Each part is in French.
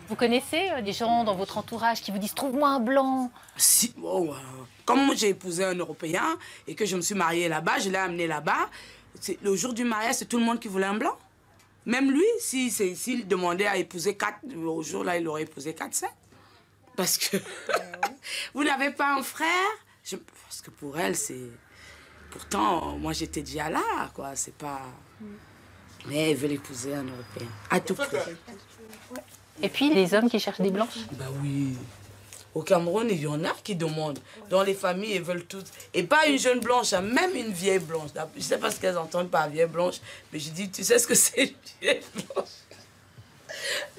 Vous connaissez des gens dans votre entourage qui vous disent « trouve-moi un blanc ». Si, bon, comme j'ai épousé un Européen et que je me suis mariée là-bas, je l'ai amené là-bas, le jour du mariage, c'est tout le monde qui voulait un blanc. Même lui, s'il demandait à épouser 4, au jour-là, il aurait épousé 4-5. Parce que vous n'avez pas un frère parce que pour elle, c'est... Pourtant, moi, j'étais déjà là, quoi. C'est pas... Mais elle veut épouser un Européen, à tout prix. Et puis, les hommes qui cherchent des blanches? Ben oui. Au Cameroun, il y en a qui demandent. Dans les familles, ils veulent toutes. Et pas une jeune blanche, hein, même une vieille blanche. Je ne sais pas ce qu'elles entendent par vieille blanche, mais je dis, tu sais ce que c'est une vieille blanche?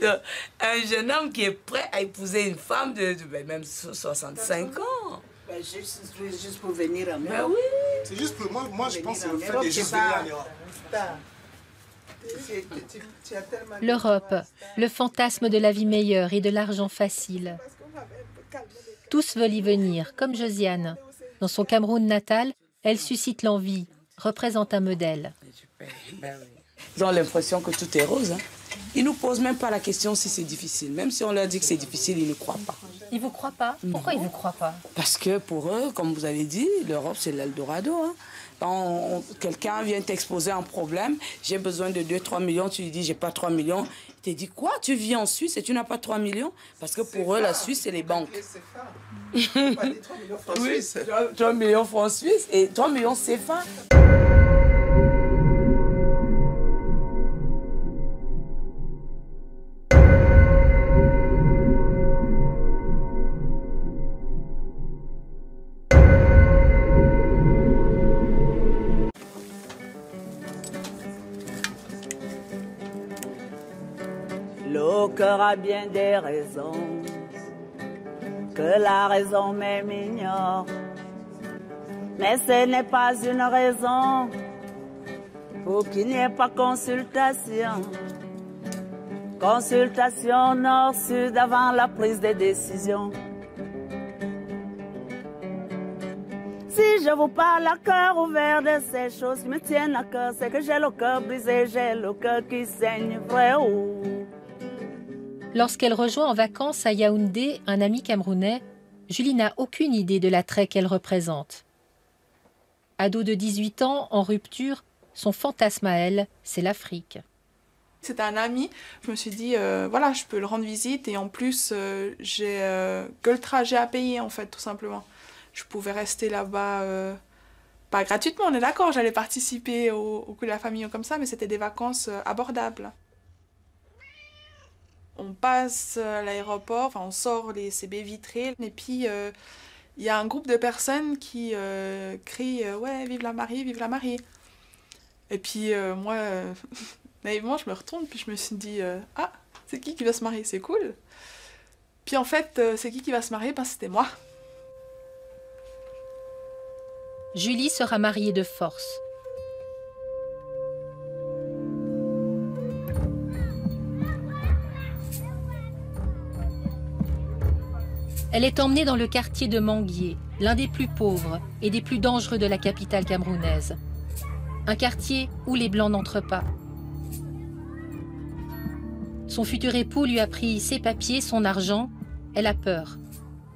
Donc, un jeune homme qui est prêt à épouser une femme de même 65 ans. Ben, juste pour venir en Europe. Ben oui. C'est juste pour moi je pense que c'est le fait de juste venir en Europe. L'Europe, le fantasme de la vie meilleure et de l'argent facile. Tous veulent y venir, comme Josiane. Dans son Cameroun natal, elle suscite l'envie, représente un modèle. Ils ont l'impression que tout est rose. Hein. Ils ne nous posent même pas la question si c'est difficile. Même si on leur dit que c'est difficile, ils ne croient pas. Ils ne vous croient pas? Pourquoi ils ne vous croient pas? Parce que pour eux, comme vous avez dit, l'Europe, c'est l'Eldorado. Hein. Quand quelqu'un vient t'exposer un problème, j'ai besoin de 2-3 millions, tu lui dis, j'ai pas 3 millions. Il te dit, quoi? Tu vis en Suisse et tu n'as pas 3 millions? Parce que pour eux, la Suisse, c'est les banques. Oui, 3 millions francs suisses et 3 millions CFA. Le cœur a bien des raisons que la raison même ignore. Mais ce n'est pas une raison pour qu'il n'y ait pas consultation. Consultation nord-sud avant la prise de décision. Si je vous parle à cœur ouvert de ces choses qui me tiennent à cœur, c'est que j'ai le cœur brisé, j'ai le cœur qui saigne vrai haut. Lorsqu'elle rejoint en vacances à Yaoundé un ami camerounais, Julie n'a aucune idée de l'attrait qu'elle représente. Ado de 18 ans, en rupture, son fantasme à elle, c'est l'Afrique. C'était un ami, je me suis dit, voilà, je peux le rendre visite et en plus, j'ai que le trajet à payer en fait, tout simplement. Je pouvais rester là-bas, pas gratuitement, on est d'accord, j'allais participer au coup de la famille ou comme ça, mais c'était des vacances abordables. On passe à l'aéroport, enfin on sort ces baies vitrées et puis il y a un groupe de personnes qui crient « Ouais, vive la mariée, vive la mariée !» Et puis moi, naïvement, je me retourne puis je me suis dit « Ah, c'est qui va se marier? C'est cool !» Puis en fait, c'est qui va se marier? Ben c'était moi. Julie sera mariée de force. Elle est emmenée dans le quartier de Manguier, l'un des plus pauvres et des plus dangereux de la capitale camerounaise. Un quartier où les Blancs n'entrent pas. Son futur époux lui a pris ses papiers, son argent. Elle a peur.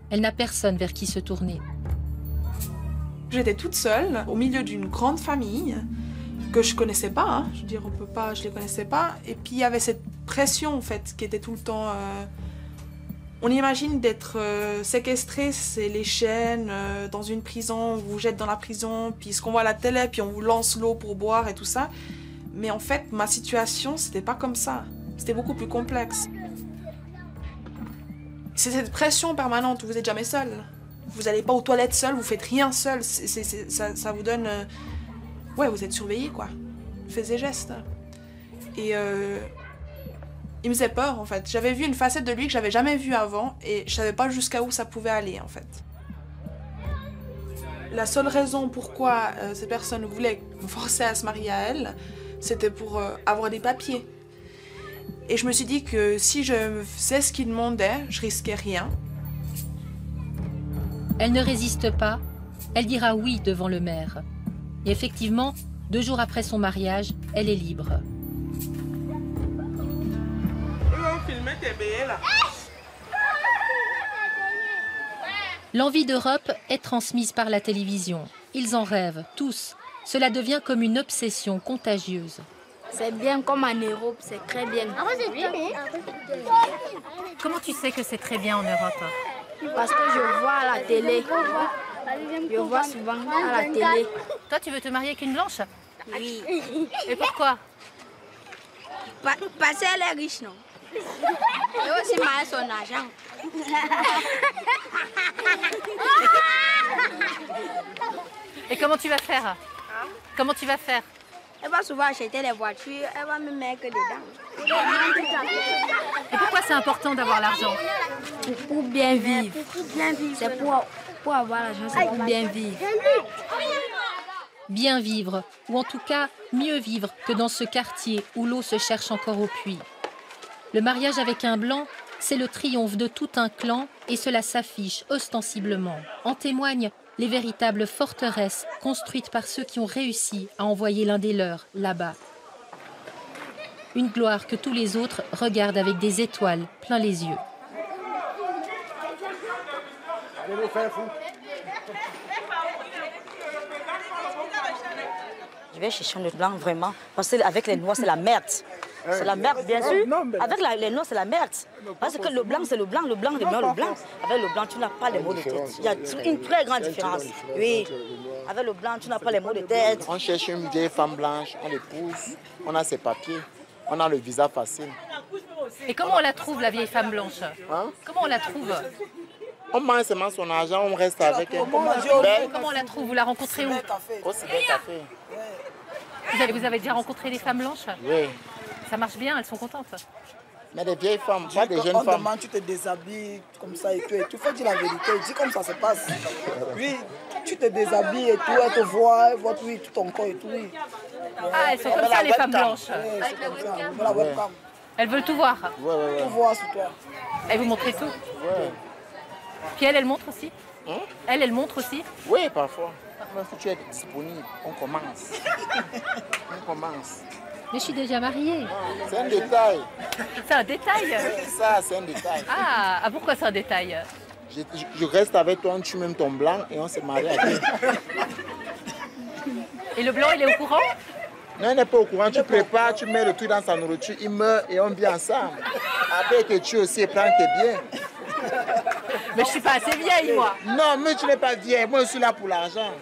Elle n'a personne vers qui se tourner. J'étais toute seule, au milieu d'une grande famille que je connaissais pas, hein. Je veux dire, on peut pas, je les connaissais pas. Et puis il y avait cette pression en fait qui était tout le temps. On imagine d'être séquestré, c'est les chaînes, dans une prison, on vous jette dans la prison, puis ce qu'on voit à la télé, puis on vous lance l'eau pour boire et tout ça. Mais en fait, ma situation, c'était pas comme ça. C'était beaucoup plus complexe. C'est cette pression permanente où vous êtes jamais seul. Vous n'allez pas aux toilettes seul, vous faites rien seul. Ça vous donne... Ouais, vous êtes surveillé, quoi. Faites des gestes. Et il me faisait peur, en fait. J'avais vu une facette de lui que j'avais jamais vue avant et je savais pas jusqu'à où ça pouvait aller, en fait. La seule raison pourquoi ces personnes voulaient me forcer à se marier à elle, c'était pour avoir des papiers. Et je me suis dit que si je faisais ce qu'ils demandaient, je risquais rien. Elle ne résiste pas, elle dira oui devant le maire. Et effectivement, 2 jours après son mariage, elle est libre. L'envie d'Europe est transmise par la télévision. Ils en rêvent, tous. Cela devient comme une obsession contagieuse. C'est bien comme en Europe, c'est très bien. Comment tu sais que c'est très bien en Europe? Parce que je vois à la télé. Je vois souvent à la télé. Toi, tu veux te marier avec une blanche? Oui. Et pourquoi? Parce qu'elle est riche, non? Et aussi marier son argent. Et comment tu vas faire? Comment tu vas faire? Elle va souvent acheter des voitures, elle va me mettre dedans. Et pourquoi c'est important d'avoir l'argent? Pour bien vivre. C'est pour avoir l'argent, c'est pour bien vivre. Bien vivre, ou en tout cas mieux vivre que dans ce quartier où l'eau se cherche encore au puits. Le mariage avec un blanc, c'est le triomphe de tout un clan et cela s'affiche ostensiblement. En témoignent les véritables forteresses construites par ceux qui ont réussi à envoyer l'un des leurs là-bas. Une gloire que tous les autres regardent avec des étoiles plein les yeux. Je vais chercher le blanc vraiment, parce qu'avec les noirs c'est la merde. C'est la merde, bien sûr. Avec les noirs, c'est la merde. Parce que le blanc, c'est le blanc demeure le blanc. Avec le blanc, tu n'as pas les mots de tête. Il y a une très grande différence. Oui. Avec le blanc, tu n'as pas les mots de tête. On cherche une vieille femme blanche, on l'épouse, on a ses papiers, on a le visa facile. Et comment on la trouve, la vieille femme blanche? Comment on la trouve? On mange seulement son argent, on reste avec elle. Comment on la trouve? Vous la rencontrez où? Au cybercafé. Vous avez déjà rencontré des femmes blanches? Oui. Ça marche bien, elles sont contentes. Mais des vieilles femmes, pas des jeunes femmes. On demande, tu te déshabilles comme ça et tout. Et tu fais dire la vérité, dis comme ça se passe. Oui, tu te déshabilles et tout, elle te voit, elle voit tout ton corps et tout. Oui. Ah, elles sont comme ça, les femmes blanches. Oui, c'est comme ça. Voilà, webcam. Elles veulent tout voir. Tout voir sur toi. Elles vous montrent tout. Ouais. Puis elle montre aussi. Elle montre aussi. Oui, parfois. Si tu es disponible, on commence. On commence. Mais je suis déjà mariée. C'est un détail. C'est un détail? Ça, c'est un détail. Ah, pourquoi c'est un détail? Je reste avec toi, tu m'aimes ton blanc et on se marie avec. Et le blanc, il est au courant? Non, il n'est pas au courant. Tu prépares, tu mets le truc dans sa nourriture, il meurt et on vit ensemble. Après, il te tue aussi et prend tes biens. Mais je suis pas assez vieille, moi. Non, mais tu n'es pas vieille. Moi, je suis là pour l'argent.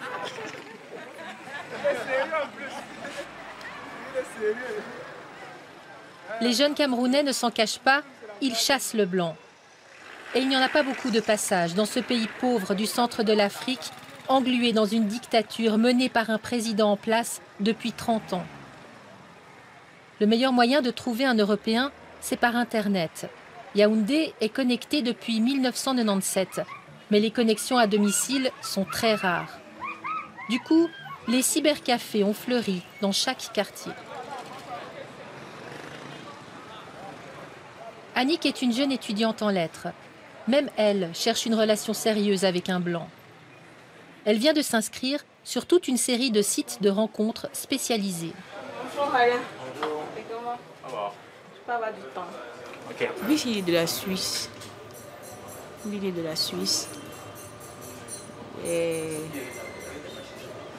Les jeunes Camerounais ne s'en cachent pas, ils chassent le blanc. Et il n'y en a pas beaucoup de passages dans ce pays pauvre du centre de l'Afrique, englué dans une dictature menée par un président en place depuis 30 ans. Le meilleur moyen de trouver un Européen, c'est par Internet. Yaoundé est connecté depuis 1997, mais les connexions à domicile sont très rares. Du coup, les cybercafés ont fleuri dans chaque quartier. Annick est une jeune étudiante en lettres. Même elle cherche une relation sérieuse avec un blanc. Elle vient de s'inscrire sur toute une série de sites de rencontres spécialisés. Bonjour Maria. Bonjour. C'est comment? Ça va. Je peux avoir du temps. Ok. Lui, il est de la Suisse. Lui, il est de la Suisse. Et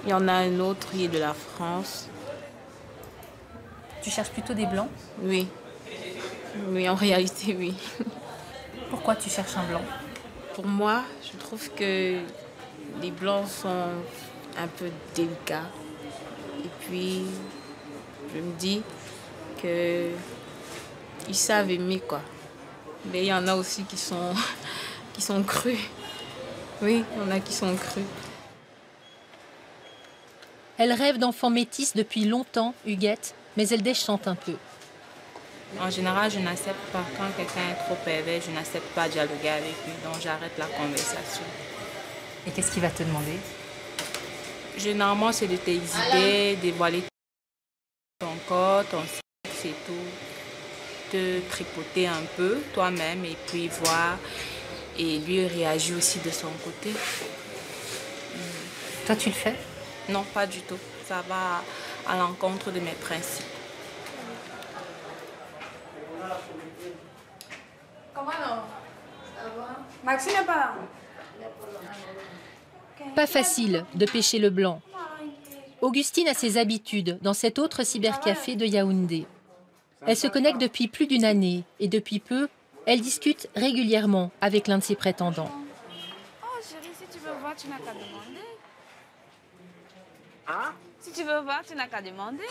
il y en a un autre, il est de la France. Tu cherches plutôt des blancs? Oui. Oui, en réalité, oui. Pourquoi tu cherches un blanc? Pour moi, je trouve que les blancs sont un peu délicats. Et puis, je me dis qu'ils savent aimer, quoi. Mais il y en a aussi qui sont crus. Oui, il y en a qui sont crus. Elle rêve d'enfants métis depuis longtemps, Huguette, mais elle déchante un peu. En général, je n'accepte pas. Quand quelqu'un est trop pervers, je n'accepte pas de dialoguer avec lui. Donc, j'arrête la conversation. Et qu'est-ce qu'il va te demander? Généralement, c'est de tes idées, dévoiler ton corps, ton sexe et tout. Te tripoter un peu toi-même et puis voir. Et lui réagit aussi de son côté. Toi, tu le fais? Non, pas du tout. Ça va à l'encontre de mes principes. Maxime n'est pas là. Pas facile de pêcher le blanc. Augustine a ses habitudes dans cet autre cybercafé de Yaoundé. Elle se connecte depuis plus d'une année et depuis peu, elle discute régulièrement avec l'un de ses prétendants. Oh chérie, si tu veux voir, tu n'as qu'à demander. Hein? Si tu veux voir, tu n'as qu'à demander.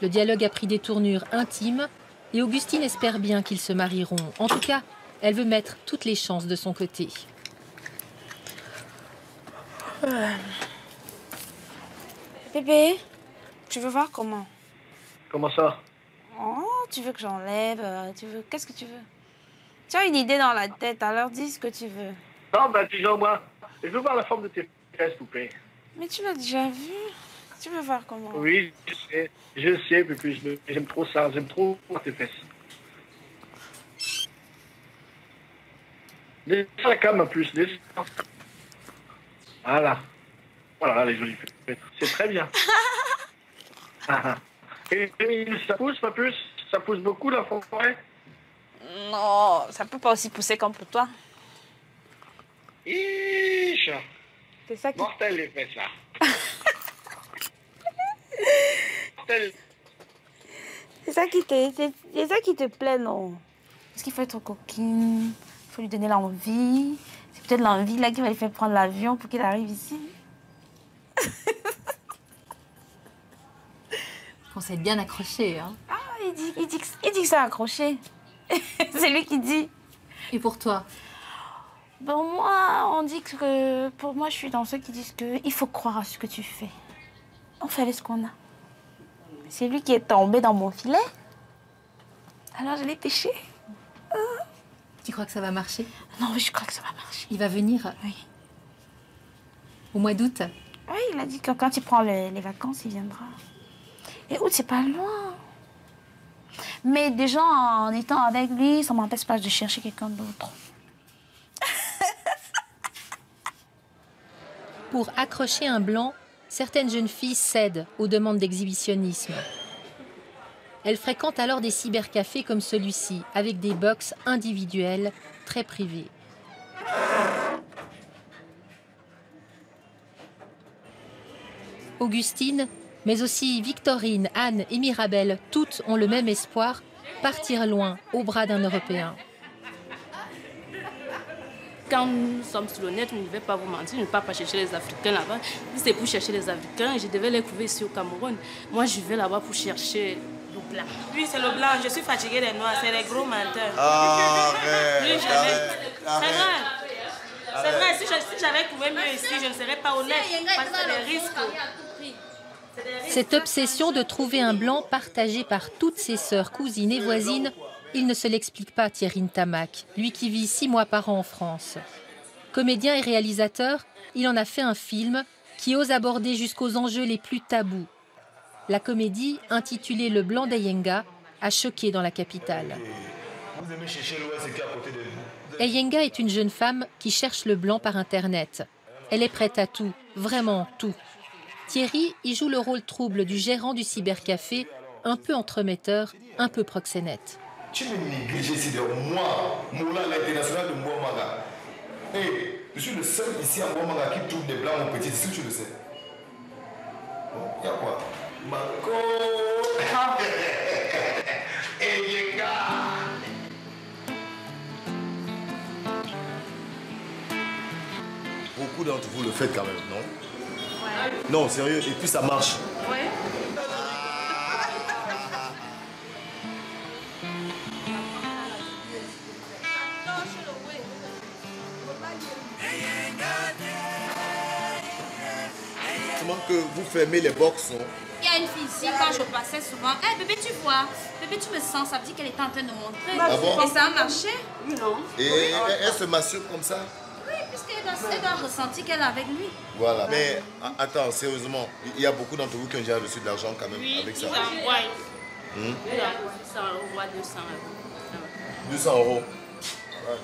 Le dialogue a pris des tournures intimes et Augustine espère bien qu'ils se marieront. En tout cas, elle veut mettre toutes les chances de son côté. Bébé, tu veux voir comment? Comment ça? Oh, tu veux que j'enlève, qu'est-ce que tu veux? Tu as une idée dans la tête, alors dis ce que tu veux. Non, ben dis-moi. Je veux voir la forme de tes fesses, s'il vous plaît. Mais tu l'as déjà vu. Tu veux voir comment? Oui, je sais, puis j'aime trop ça, j'aime trop voir tes fesses. Laisse la cam en plus, laisse. Voilà. Voilà les jolies fesses. C'est très bien. Et ça pousse, pas plus? Ça pousse beaucoup la forêt? Non, ça peut pas aussi pousser comme pour toi. Iche. C'est ça qui... Mortel les fesses là. Mortel. C'est ça qui te plaît, non? Parce qu'il faut être coquine, il faut lui donner l'envie. C'est peut-être l'envie là qui va lui faire prendre l'avion pour qu'il arrive ici. On s'est bien accroché, hein? Ah, il dit que c'est accroché. C'est lui qui dit. Et pour toi? Bon, moi, on dit que... Pour moi, je suis dans ceux qui disent qu'il faut croire à ce que tu fais. On fait avec ce qu'on a. C'est lui qui est tombé dans mon filet. Alors, je l'ai pêché. Tu crois que ça va marcher? Non, oui, je crois que ça va marcher. Il va venir? Oui. Au mois d'août? Oui, il a dit que quand il prend les vacances, il viendra. Et août, c'est pas loin. Mais déjà, en étant avec lui, ça m'empêche pas de chercher quelqu'un d'autre. Pour accrocher un blanc, certaines jeunes filles cèdent aux demandes d'exhibitionnisme. Elles fréquentent alors des cybercafés comme celui-ci, avec des box individuelles très privées. Augustine, mais aussi Victorine, Anne et Mirabelle, toutes ont le même espoir, partir loin, au bras d'un Européen. Quand nous sommes sur le net, je ne vais pas vous mentir, je ne vais pas chercher les Africains là-bas. Si c'est pour chercher les Africains, je devais les trouver ici au Cameroun. Moi, je vais là-bas pour chercher le blanc. Oui, c'est le blanc. Je suis fatiguée des noirs, c'est les gros menteurs. Arrête, C'est vrai. C'est vrai, si j'avais trouvé mieux ici, je ne serais pas honnête. Parce que c'est des risques. Cette obsession de trouver un blanc partagé par toutes ses sœurs, cousines et voisines, il ne se l'explique pas, Thierry Ntamak, lui qui vit 6 mois par an en France. Comédien et réalisateur, il en a fait un film qui ose aborder jusqu'aux enjeux les plus tabous. La comédie, intitulée Le Blanc d'Eyenga, a choqué dans la capitale. Eyenga est une jeune femme qui cherche le blanc par Internet. Elle est prête à tout, vraiment tout. Thierry y joue le rôle trouble du gérant du cybercafé, un peu entremetteur, un peu proxénète. Tu me négliges ici de moi, Moula, l'international de Mouamaga. Hey, je suis le seul ici à Mouamaga qui trouve des blancs mon petit, si tu le sais. Bon, il y a quoi? Marco. Eyenga. Beaucoup d'entre vous le faites quand même, non? Ouais. Non, sérieux, et puis ça marche. Ouais. Que vous fermez les box, non? Il y a une fille ici, quand je passais souvent. Hey, bébé, tu vois? Bébé, tu me sens? Ça veut dire qu'elle était en train de montrer. Ah bon? Et ça a marché? Oui, non. Et elle se massure comme ça? Oui, puisqu'elle doit ressentir qu'elle est avec lui. Voilà. Mais attends, sérieusement, il y a beaucoup d'entre vous qui ont déjà reçu de l'argent quand même avec ça. Oui, ça envoie 200 €. 200 €. Ouais,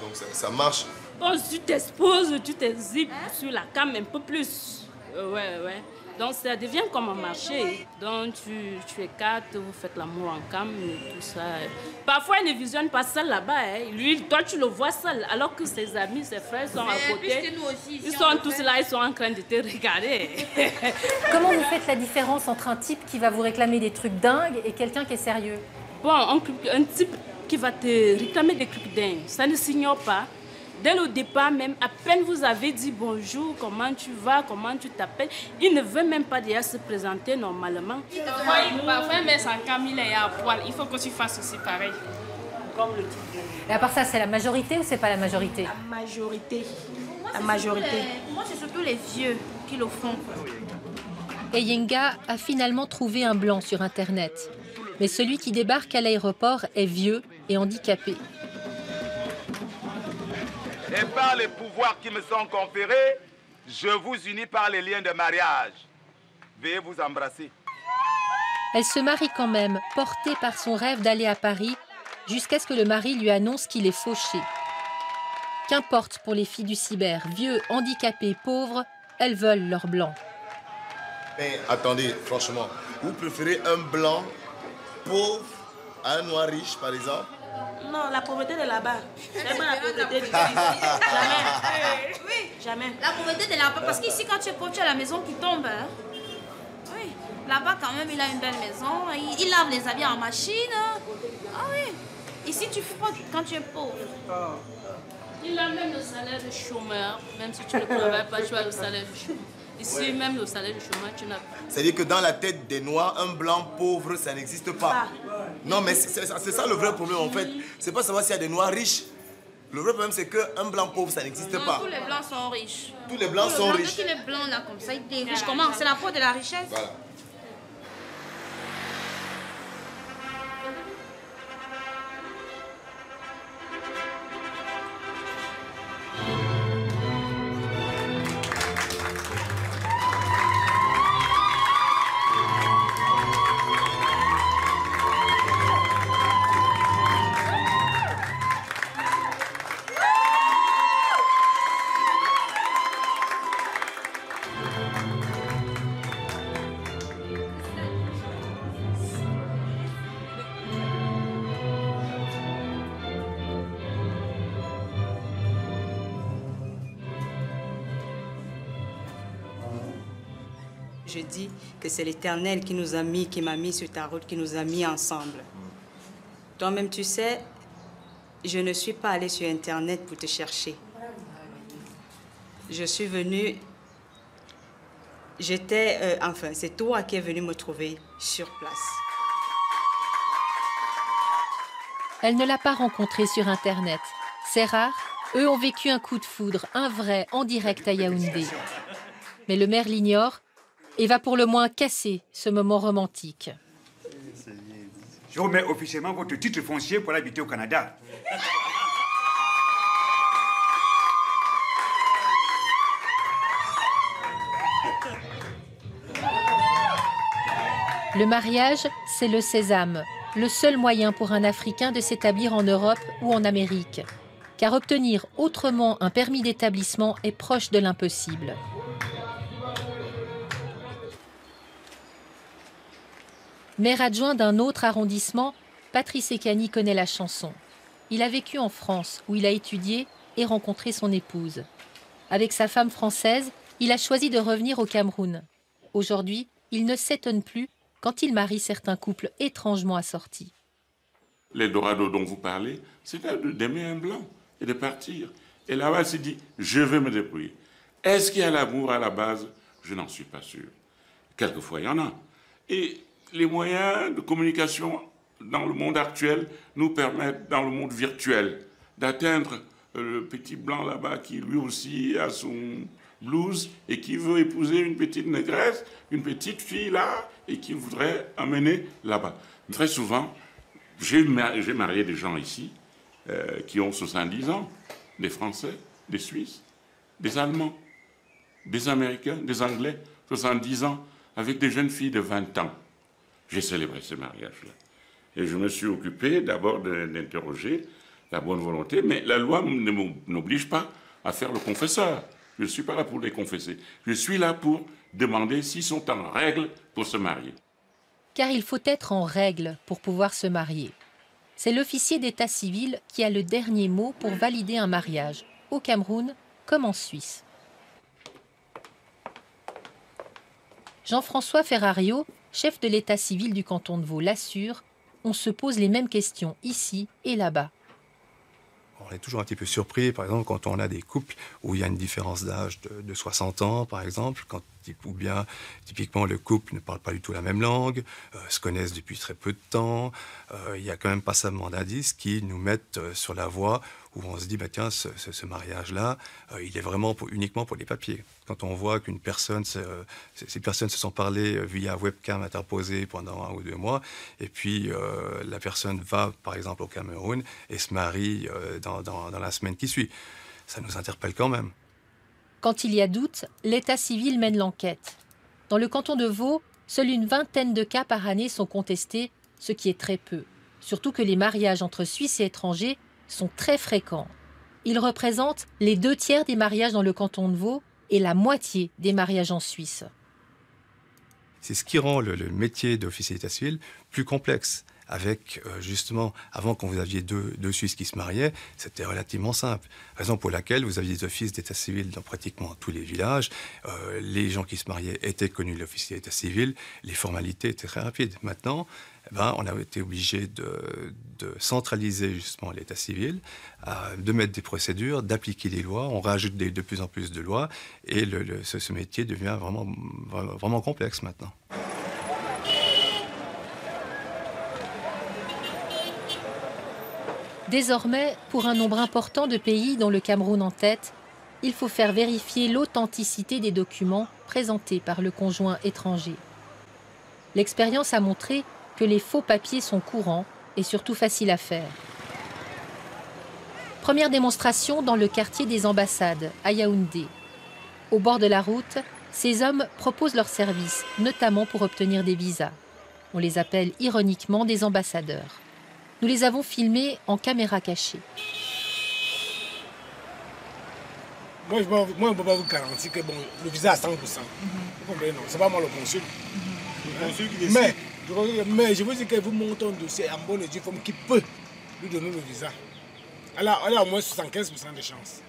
donc ça marche. Bon, tu t'exposes, tu t'exhibes sur la cam un peu plus. Ouais. Donc ça devient comme un marché. Donc tu écartes, vous faites l'amour en cam et tout ça. Parfois il ne visionne pas seul là-bas. Hein. Lui, toi tu le vois seul, alors que ses amis, ses frères sont à côté. Ils sont tous là, ils sont en train de te regarder. Comment vous faites la différence entre un type qui va vous réclamer des trucs dingues et quelqu'un qui est sérieux? Bon, un type qui va te réclamer des trucs dingues, ça ne s'ignore pas. Dès le départ, même, à peine vous avez dit bonjour, comment tu vas, comment tu t'appelles, il ne veut même pas déjà se présenter normalement. Parfois, mais sans Camille est à poil. Il faut que tu fasses aussi pareil. Comme le type. Et à part ça, c'est la majorité ou c'est pas la majorité? La majorité. La majorité. Moi, c'est surtout les vieux qui le font. Eyenga a finalement trouvé un blanc sur Internet. Mais celui qui débarque à l'aéroport est vieux et handicapé. Et par les pouvoirs qui me sont conférés, je vous unis par les liens de mariage. Veuillez vous embrasser. Elle se marie quand même, portée par son rêve d'aller à Paris, jusqu'à ce que le mari lui annonce qu'il est fauché. Qu'importe pour les filles du cyber, vieux, handicapés, pauvres, elles veulent leur blanc. Mais attendez, franchement, vous préférez un blanc pauvre à un noir riche, par exemple? Non, la pauvreté de là-bas. Vraiment la pauvreté d'ici. Jamais. Oui, jamais. La pauvreté de là-bas, parce qu'ici, quand tu es pauvre, tu as la maison qui tombe. Hein? Oui. Là-bas, quand même, il a une belle maison. Il lave les habits en machine. Ah oui. Ici, tu frottes quand tu es pauvre. Il a même le salaire de chômeur. Même si tu ne travailles pas, tu as le salaire de chômeur. Ici, même le salaire de chômage, tu n'as pas. C'est-à-dire que dans la tête des Noirs, un blanc pauvre, ça n'existe pas. Non, mais c'est ça le vrai problème, en fait. C'est pas savoir s'il y a des Noirs riches. Le vrai problème, c'est qu'un blanc pauvre, ça n'existe pas. Tous les blancs sont riches. Tous les blancs sont riches. Tous les blancs, là, comme ça, ils sont riches. Comment? C'est la faute de la richesse. Voilà. Je dis que c'est l'Éternel qui nous a mis, qui m'a mis sur ta route, qui nous a mis ensemble. Toi-même, tu sais, je ne suis pas allée sur Internet pour te chercher. Je suis venue... enfin, c'est toi qui es venu me trouver sur place. Elle ne l'a pas rencontré sur Internet. C'est rare, eux ont vécu un coup de foudre, un vrai, en direct à Yaoundé. Mais le maire l'ignore et va pour le moins casser ce moment romantique. Je remets officiellement votre titre foncier pour habiter au Canada. Le mariage, c'est le sésame, le seul moyen pour un Africain de s'établir en Europe ou en Amérique. Car obtenir autrement un permis d'établissement est proche de l'impossible. Maire adjoint d'un autre arrondissement, Patrice Ekani connaît la chanson. Il a vécu en France, où il a étudié et rencontré son épouse. Avec sa femme française, il a choisi de revenir au Cameroun. Aujourd'hui, il ne s'étonne plus quand il marie certains couples étrangement assortis. L'Eldorado dont vous parlez, c'est d'aimer un blanc et de partir. Et là-bas, elle s'est dit, je vais me débrouiller. Est-ce qu'il y a l'amour à la base? Je n'en suis pas sûr. Quelquefois, il y en a. Et les moyens de communication dans le monde actuel nous permettent, dans le monde virtuel, d'atteindre le petit blanc là-bas qui lui aussi a son blues et qui veut épouser une petite négresse, une petite fille là, et qui voudrait amener là-bas. Très souvent, j'ai marié des gens ici qui ont 70 ans, des Français, des Suisses, des Allemands, des Américains, des Anglais, 70 ans, avec des jeunes filles de 20 ans. J'ai célébré ce mariage-là. Et je me suis occupé d'abord d'interroger la bonne volonté, mais la loi n'oblige pas à faire le confesseur. Je ne suis pas là pour les confesser. Je suis là pour demander s'ils sont en règle pour se marier. Car il faut être en règle pour pouvoir se marier. C'est l'officier d'état civil qui a le dernier mot pour valider un mariage, au Cameroun comme en Suisse. Jean-François Ferrario, chef de l'état civil du canton de Vaud, l'assure, on se pose les mêmes questions ici et là-bas. On est toujours un petit peu surpris, par exemple, quand on a des couples où il y a une différence d'âge de 60 ans, par exemple, ou bien, typiquement, le couple ne parle pas du tout la même langue, se connaissent depuis très peu de temps. Il y a quand même passablement d'indices qui nous mettent sur la voie où on se dit, bah, tiens, ce mariage-là, il est vraiment uniquement pour les papiers. Quand on voit qu'une personne, ces personnes se sont parlé via webcam interposée pendant 1 ou 2 mois, et puis la personne va, par exemple, au Cameroun et se marie dans la semaine qui suit. Ça nous interpelle quand même. Quand il y a doute, l'état civil mène l'enquête. Dans le canton de Vaud, seule une vingtaine de cas par année sont contestés, ce qui est très peu. Surtout que les mariages entre Suisses et étrangers sont très fréquents. Ils représentent les 2/3 des mariages dans le canton de Vaud et la moitié des mariages en Suisse. C'est ce qui rend le métier d'officier d'état civil plus complexe. Avec, justement, avant quand vous aviez deux Suisses qui se mariaient, c'était relativement simple. Raison pour laquelle vous aviez des offices d'état civil dans pratiquement tous les villages. Les gens qui se mariaient étaient connus de l'officier d'état civil. Les formalités étaient très rapides. Maintenant, on a été obligé de centraliser justement l'état civil, de mettre des procédures, d'appliquer les lois. On rajoute de plus en plus de lois et ce métier devient vraiment complexe maintenant. Désormais, pour un nombre important de pays, dont le Cameroun en tête, il faut faire vérifier l'authenticité des documents présentés par le conjoint étranger. L'expérience a montré que les faux papiers sont courants et surtout faciles à faire. Première démonstration dans le quartier des ambassades, à Yaoundé. Au bord de la route, ces hommes proposent leurs services, notamment pour obtenir des visas. On les appelle ironiquement des ambassadeurs. Nous les avons filmés en caméra cachée. Moi, je ne peux pas vous garantir que le visa à 100%. Vous comprenez, non? C'est pas moi le consul. Le consul qui décide. Mais je veux dire que vous montez un dossier en bonne et due forme qui peut lui donner le visa. Elle a au moins 75% de chance.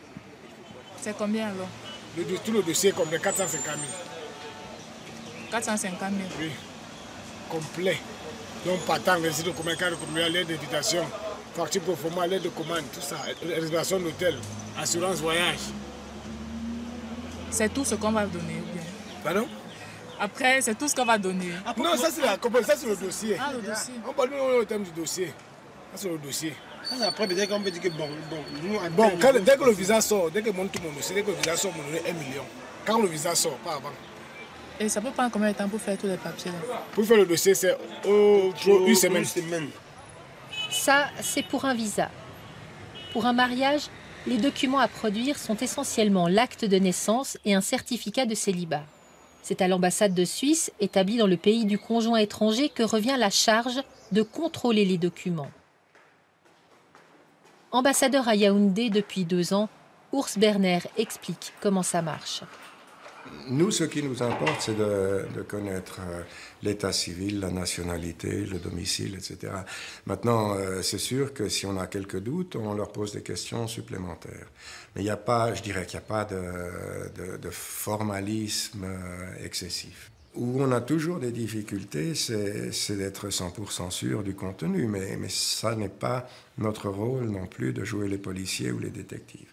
C'est combien alors? Tout le dossier est comme de 450 000. 450 000? Oui, complet. Donc, partant, récit de communication, l'aide d'invitation, facture pour format, l'aide de commande, tout ça, réservation d'hôtel, assurance voyage. C'est tout ce qu'on va donner, ou bien? Pardon? Après, c'est tout ce qu'on va donner. Non, ça c'est le dossier. Ah, le dossier. On parle au terme du dossier. Ça c'est le dossier. Après, peut-être qu'on peut dire que dès que le visa sort, dès que monte tout mon dossier, dès que le visa sort, on me donne 1 million. Quand le visa sort, pas avant. Et ça peut prendre combien de temps pour faire tous les papiers là? Pour faire le dossier, c'est une semaine. Ça, c'est pour un visa. Pour un mariage, les documents à produire sont essentiellement l'acte de naissance et un certificat de célibat. C'est à l'ambassade de Suisse, établie dans le pays du conjoint étranger, que revient la charge de contrôler les documents. Ambassadeur à Yaoundé depuis 2 ans, Urs Berner explique comment ça marche. Nous, ce qui nous importe, c'est de connaître l'état civil, la nationalité, le domicile, etc. Maintenant, c'est sûr que si on a quelques doutes, on leur pose des questions supplémentaires. Mais il n'y a pas, je dirais qu'il n'y a pas de formalisme excessif. Où on a toujours des difficultés, c'est d'être 100% sûr du contenu, mais ça n'est pas notre rôle non plus de jouer les policiers ou les détectives.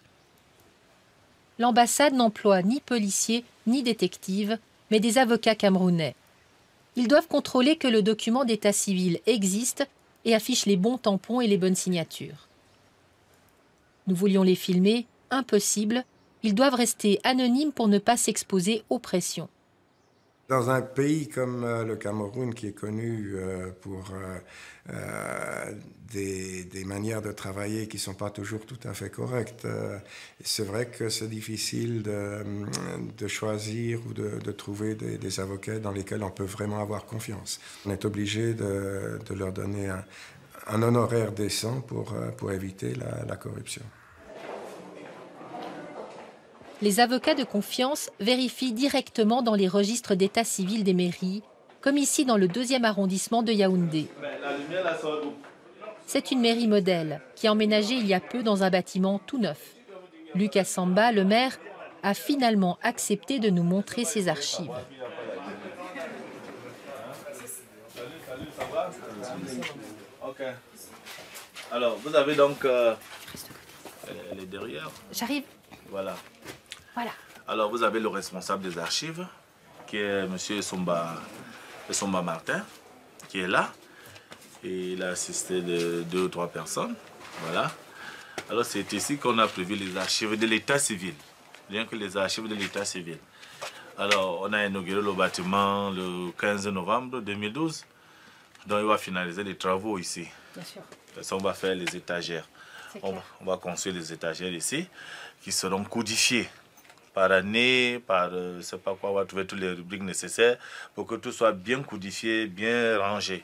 L'ambassade n'emploie ni policiers ni détectives, mais des avocats camerounais. Ils doivent contrôler que le document d'état civil existe et affiche les bons tampons et les bonnes signatures. Nous voulions les filmer, impossible, ils doivent rester anonymes pour ne pas s'exposer aux pressions. Dans un pays comme le Cameroun, qui est connu pour des manières de travailler qui ne sont pas toujours tout à fait correctes, c'est vrai que c'est difficile de choisir ou de trouver des avocats dans lesquels on peut vraiment avoir confiance. On est obligé de leur donner un honoraire décent pour éviter la corruption. les avocats de confiance vérifient directement dans les registres d'état civil des mairies, comme ici dans le 2e arrondissement de Yaoundé. C'est une mairie modèle qui a emménagé il y a peu dans un bâtiment tout neuf. Lucas Samba, le maire, a finalement accepté de nous montrer ses archives. Ok. Alors, vous avez donc les derrière. J'arrive. Voilà. Voilà. Alors, vous avez le responsable des archives, qui est M. Somba Martin, qui est là. Et il a assisté de 2 ou 3 personnes. Voilà. Alors, c'est ici qu'on a prévu les archives de l'état civil. Rien que les archives de l'état civil. Alors, on a inauguré le bâtiment le 15 novembre 2012. Donc, il va finaliser les travaux ici. Bien sûr. Ça, on va faire les étagères. On va construire les étagères ici, qui seront codifiées par année, par je ne sais pas quoi, on va trouver toutes les rubriques nécessaires pour que tout soit bien codifié, bien rangé.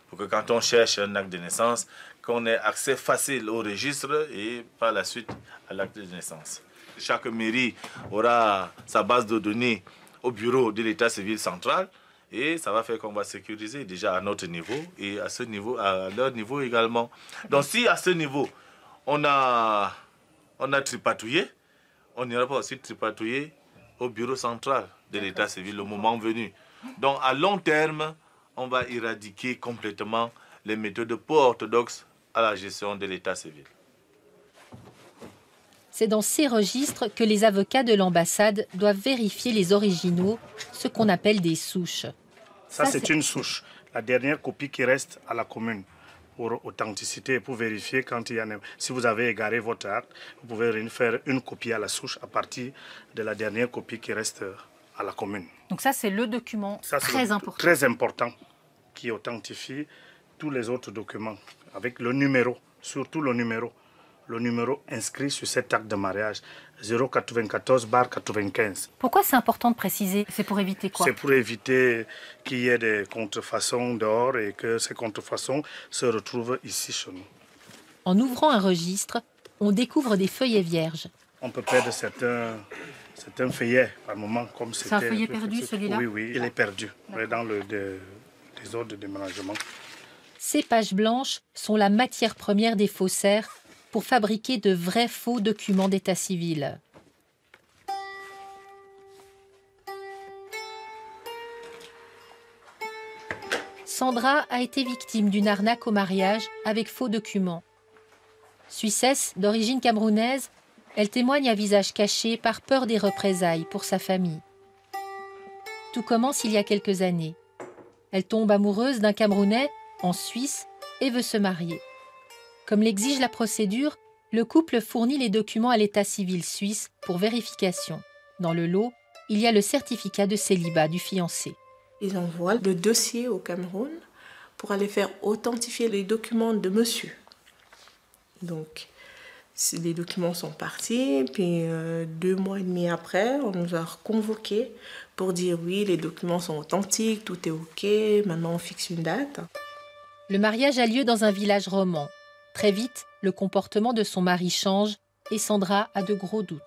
Pour que quand on cherche un acte de naissance, qu'on ait accès facile au registre et par la suite à l'acte de naissance. Chaque mairie aura sa base de données au bureau de l'état civil central et ça va faire qu'on va sécuriser déjà à notre niveau et à ce niveau, à leur niveau également. Donc si à ce niveau, on a tripatouillé, on n'ira pas aussi tripatouiller au bureau central de l'état civil le moment venu. Donc à long terme, on va éradiquer complètement les méthodes peu orthodoxes à la gestion de l'état civil. C'est dans ces registres que les avocats de l'ambassade doivent vérifier les originaux, ce qu'on appelle des souches. Ça, c'est une souche, la dernière copie qui reste à la commune pour authenticité, pour vérifier quand il y en a. Si vous avez égaré votre acte, vous pouvez faire une copie à la souche à partir de la dernière copie qui reste à la commune. Donc ça, c'est le document très important. Très important, qui authentifie tous les autres documents, avec le numéro, surtout le numéro inscrit sur cet acte de mariage, 094/95. Pourquoi c'est important de préciser? C'est pour éviter quoi? C'est pour éviter qu'il y ait des contrefaçons dehors et que ces contrefaçons se retrouvent ici chez nous. En ouvrant un registre, on découvre des feuillets vierges. On peut perdre certains feuillets par moment, comme c'était... C'est un feuillet perdu, celui-là? Oui, il est perdu dans le désordre de déménagement. Ces pages blanches sont la matière première des faussaires pour fabriquer de vrais faux documents d'état civil. Sandra a été victime d'une arnaque au mariage avec faux documents. Suissesse d'origine camerounaise, elle témoigne à visage caché par peur des représailles pour sa famille. Tout commence il y a quelques années. Elle tombe amoureuse d'un Camerounais en Suisse et veut se marier. Comme l'exige la procédure, le couple fournit les documents à l'état civil suisse pour vérification. Dans le lot, il y a le certificat de célibat du fiancé. Ils envoient le dossier au Cameroun pour aller faire authentifier les documents de monsieur. Donc, les documents sont partis, puis 2 mois et demi après, on nous a convoqués pour dire oui, les documents sont authentiques, tout est OK, maintenant on fixe une date. Le mariage a lieu dans un village roman. Très vite, le comportement de son mari change et Sandra a de gros doutes.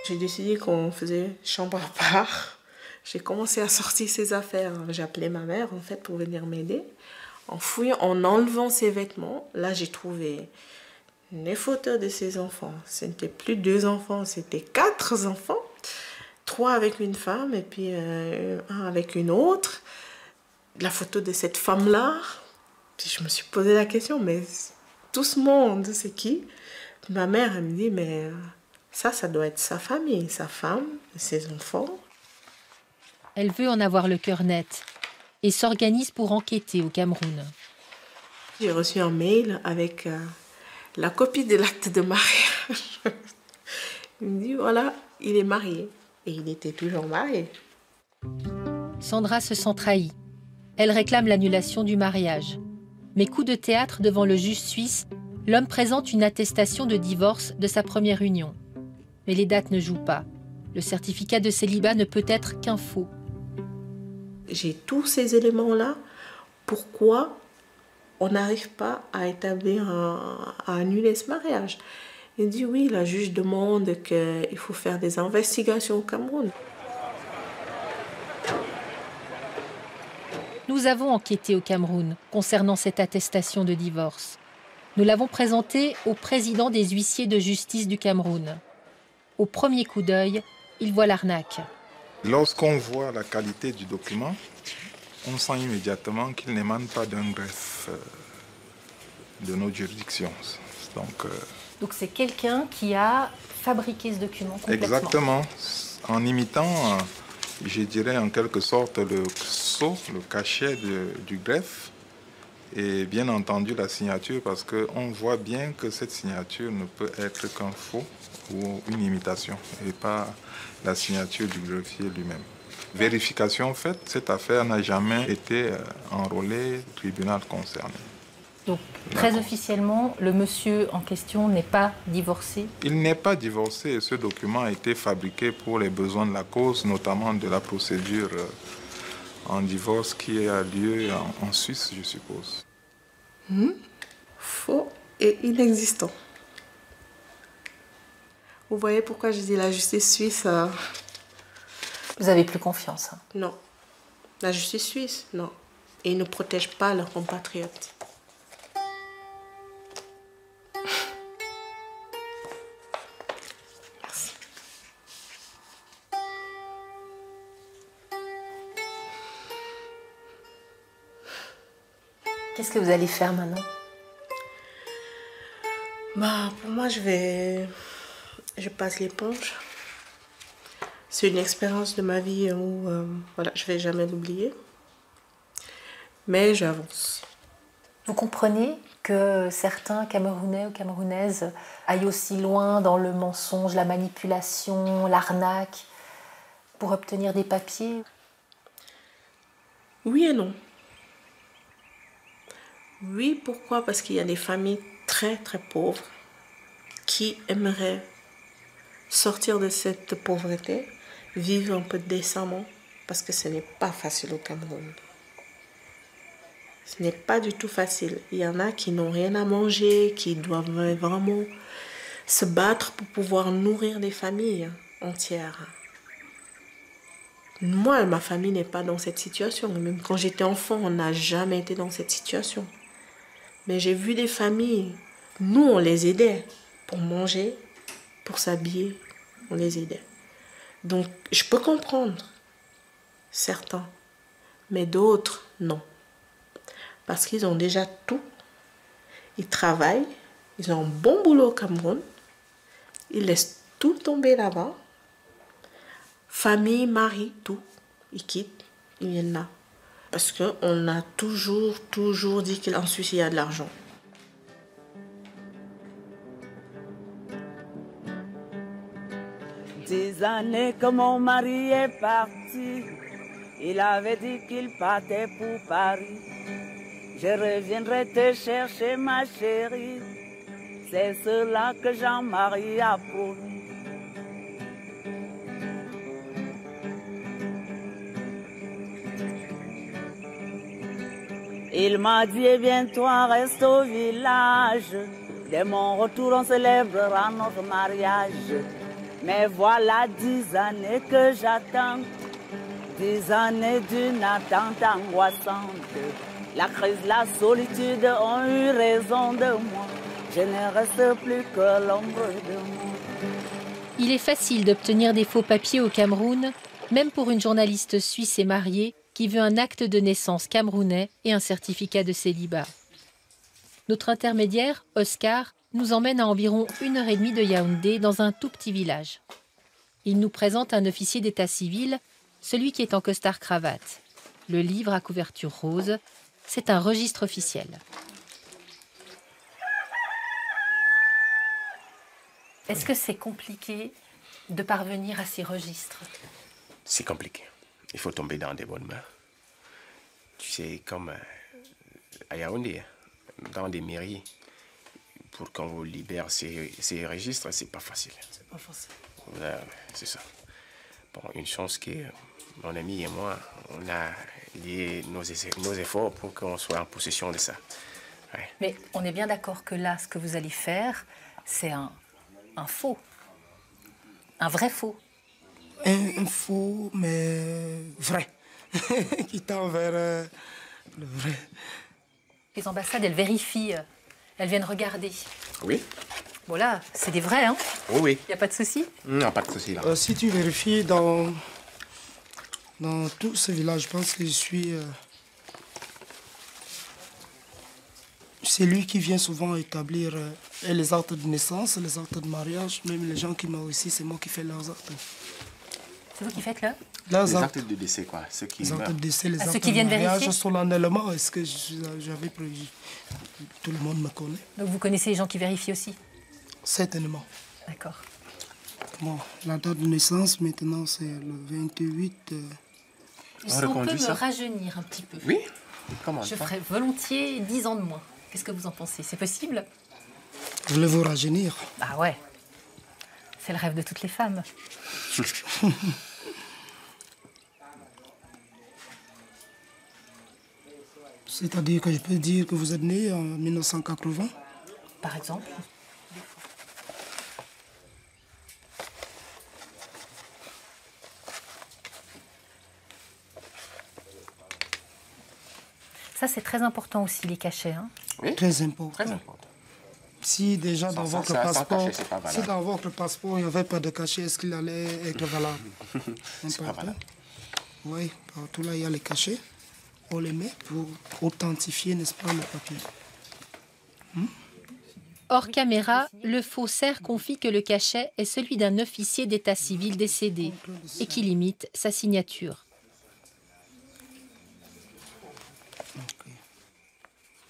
J'ai décidé qu'on faisait chambre à part. J'ai commencé à sortir ses affaires. J'ai appelé ma mère en fait pour venir m'aider. En fouillant, en enlevant ses vêtements, là j'ai trouvé les photos de ses enfants. Ce n'était plus 2 enfants, c'était 4 enfants. 3 avec une femme et puis 1 avec une autre. La photo de cette femme-là. Puis je me suis posé la question, mais tout ce monde, c'est qui? Ma mère, elle me dit, mais ça doit être sa famille, sa femme, ses enfants. Elle veut en avoir le cœur net et s'organise pour enquêter au Cameroun. J'ai reçu un mail avec la copie de l'acte de mariage. Il me dit, voilà, il est marié. Et il était toujours marié. Sandra se sent trahie. Elle réclame l'annulation du mariage. Mais coup de théâtre devant le juge suisse, l'homme présente une attestation de divorce de sa première union. Mais les dates ne jouent pas. Le certificat de célibat ne peut être qu'un faux. J'ai tous ces éléments-là. Pourquoi on n'arrive pas à établir, à annuler ce mariage? Il dit oui, la juge demande qu'il faut faire des investigations au Cameroun. Nous avons enquêté au Cameroun concernant cette attestation de divorce. Nous l'avons présentée au président des huissiers de justice du Cameroun. Au premier coup d'œil, il voit l'arnaque. Lorsqu'on voit la qualité du document, on sent immédiatement qu'il n'émane pas d'un greffe de nos juridictions. Donc c'est quelqu'un qui a fabriqué ce document complètement. Exactement. En imitant, je dirais en quelque sorte, le sceau, le cachet du greffe. Et bien entendu la signature, parce qu'on voit bien que cette signature ne peut être qu'un faux ou une imitation, et pas la signature du greffier lui-même. Vérification faite, cette affaire n'a jamais été enrôlée au tribunal concerné. Donc, très officiellement, le monsieur en question n'est pas divorcé? Il n'est pas divorcé et ce document a été fabriqué pour les besoins de la cause, notamment de la procédure en divorce qui a lieu en Suisse, je suppose. Faux et inexistant. Vous voyez pourquoi je dis la justice suisse... Vous avez plus confiance? Non. La justice suisse, non. Et ils ne protègent pas leurs compatriotes. Merci. Qu'est-ce que vous allez faire maintenant? Pour moi, je passe l'éponge. C'est une expérience de ma vie où voilà, je ne vais jamais l'oublier. Mais j'avance. Vous comprenez que certains Camerounais ou Camerounaises aillent aussi loin dans le mensonge, la manipulation, l'arnaque, pour obtenir des papiers? Oui et non. Oui, pourquoi? Parce qu'il y a des familles très très pauvres qui aimeraient sortir de cette pauvreté, vivre un peu décemment, parce que ce n'est pas facile au Cameroun. Ce n'est pas du tout facile. Il y en a qui n'ont rien à manger, qui doivent vraiment se battre pour pouvoir nourrir des familles entières. Moi, ma famille n'est pas dans cette situation. Même quand j'étais enfant, on n'a jamais été dans cette situation. Mais j'ai vu des familles, nous on les aidait pour manger, pour s'habiller, on les aidait. Donc je peux comprendre certains, mais d'autres non. Parce qu'ils ont déjà tout, ils travaillent, ils ont un bon boulot au Cameroun, ils laissent tout tomber là-bas, famille, mari, tout, ils quittent, ils viennent là. Parce qu'on a toujours dit qu'en Suisse, il y a de l'argent. Des années que mon mari est parti, il avait dit qu'il partait pour Paris. Je reviendrai te chercher, ma chérie, c'est cela que Jean-Marie a promis. Il m'a dit, eh bien toi reste au village, dès mon retour on célébrera notre mariage. Mais voilà 10 années que j'attends, 10 années d'une attente angoissante. La crise, la solitude ont eu raison de moi, je ne reste plus que l'ombre de moi. Il est facile d'obtenir des faux papiers au Cameroun, même pour une journaliste suisse et mariée, qui veut un acte de naissance camerounais et un certificat de célibat. Notre intermédiaire, Oscar, nous emmène à environ 1h30 de Yaoundé dans un tout petit village. Il nous présente un officier d'état civil, celui qui est en costard-cravate. Le livre à couverture rose, c'est un registre officiel. Est-ce que c'est compliqué de parvenir à ces registres? C'est compliqué. Il faut tomber dans des bonnes mains. Tu sais, comme à Yaoundé, dans des mairies, pour qu'on vous libère ces registres, c'est pas facile. C'est pas facile. C'est ça. Bon, une chance que mon ami et moi, on a lié nos efforts pour qu'on soit en possession de ça. Ouais. Mais on est bien d'accord que là, ce que vous allez faire, c'est un Un faux. Un vrai faux. Un faux, mais vrai. Qui tend vers le vrai. Les ambassades, elles vérifient. Elles viennent regarder. Oui. Voilà, c'est des vrais, hein? Oui, oui. Il n'y a pas de souci? Non, pas de souci là. Si tu vérifies dans tout ce village, je pense que je suis... c'est lui qui vient souvent établir les actes de naissance, les actes de mariage. Même les gens qui meurent ici, c'est moi qui fais leurs actes. C'est vous qui faites là? Les actes de décès, quoi. Ceux qui les actes de décès, les actes ceux qui viennent de mariage, vérifier? solennellement, est-ce que j'avais prévu? Tout le monde me connaît. Donc vous connaissez les gens qui vérifient aussi? Certainement. D'accord. Bon, la date de naissance, maintenant, c'est le 28... Si on peut me rajeunir un petit peu. Oui. Comment Je ferais volontiers 10 ans de moins. Qu'est-ce que vous en pensez? C'est possible? Voulez-vous rajeunir? Ah ouais. C'est le rêve de toutes les femmes. C'est-à-dire que je peux dire que vous êtes né en 1980? Par exemple? Ça, c'est très important aussi, les cachets. Hein? Oui. Très important. Très important. Si déjà dans votre passeport, si dans votre passeport, il n'y avait pas de cachet, est-ce qu'il allait être valable? C'est pas valable. Oui, partout là, il y a les cachets. On les met pour authentifier, n'est-ce pas, le papier. Hors caméra, le faussaire confie que le cachet est celui d'un officier d'état civil décédé et qui limite sa signature.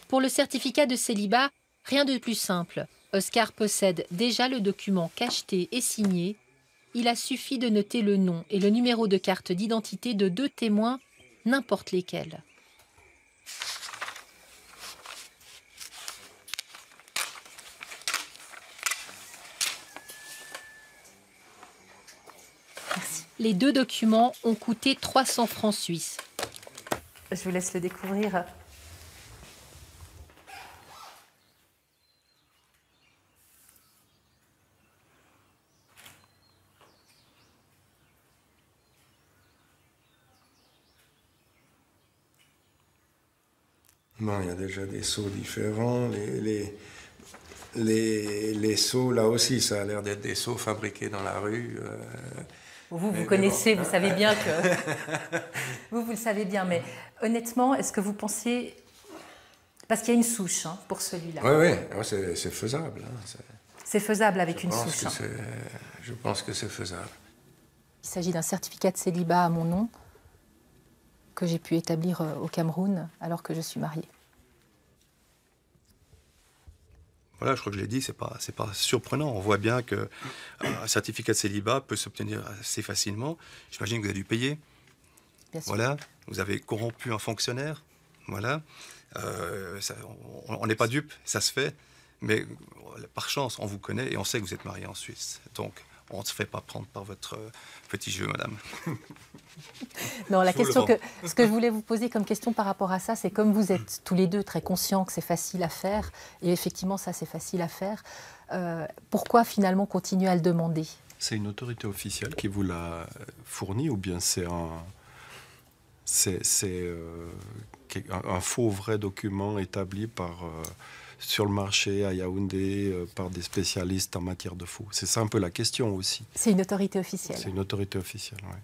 Pour le certificat de célibat, rien de plus simple. Oscar possède déjà le document cacheté et signé. Il a suffi de noter le nom et le numéro de carte d'identité de 2 témoins, n'importe lesquels. Merci. Les 2 documents ont coûté 300 francs suisses. Je vous laisse le découvrir. Bon, il y a déjà des seaux différents. Les seaux, là aussi, ça a l'air d'être des seaux fabriqués dans la rue. Vous connaissez, vous savez bien que... vous le savez bien, mais honnêtement, est-ce que vous pensez... Parce qu'il y a une souche hein, pour celui-là. Oui, c'est faisable. Hein, c'est faisable avec une souche. Je pense que c'est faisable. Il s'agit d'un certificat de célibat à mon nom que j'ai pu établir au Cameroun alors que je suis mariée. Voilà, je crois que je l'ai dit, c'est pas surprenant. On voit bien qu'un certificat de célibat peut s'obtenir assez facilement. J'imagine que vous avez dû payer. Bien sûr. Voilà, vous avez corrompu un fonctionnaire. Voilà, on n'est pas dupe, ça se fait. Mais par chance, on vous connaît et on sait que vous êtes marié en Suisse. Donc, on ne se fait pas prendre par votre petit jeu, madame. Non, ce que je voulais vous poser comme question par rapport à ça, c'est comme vous êtes tous les deux très conscients que c'est facile à faire, et effectivement, ça, c'est facile à faire, pourquoi finalement continuer à le demander? C'est une autorité officielle qui vous l'a fourni, ou bien c'est un faux vrai document établi sur le marché à Yaoundé par des spécialistes en matière de faux? C'est ça un peu la question aussi. C'est une autorité officielle. C'est une autorité officielle, oui.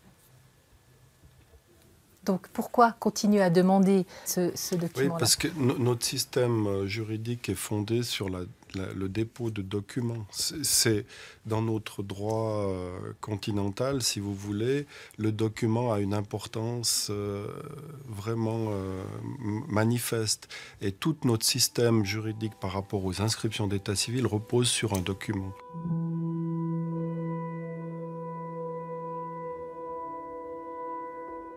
Donc pourquoi continuer à demander ce document-là? Oui, parce que notre système juridique est fondé sur le dépôt de documents. C'est dans notre droit continental, si vous voulez, le document a une importance vraiment manifeste. Et tout notre système juridique par rapport aux inscriptions d'état civil repose sur un document.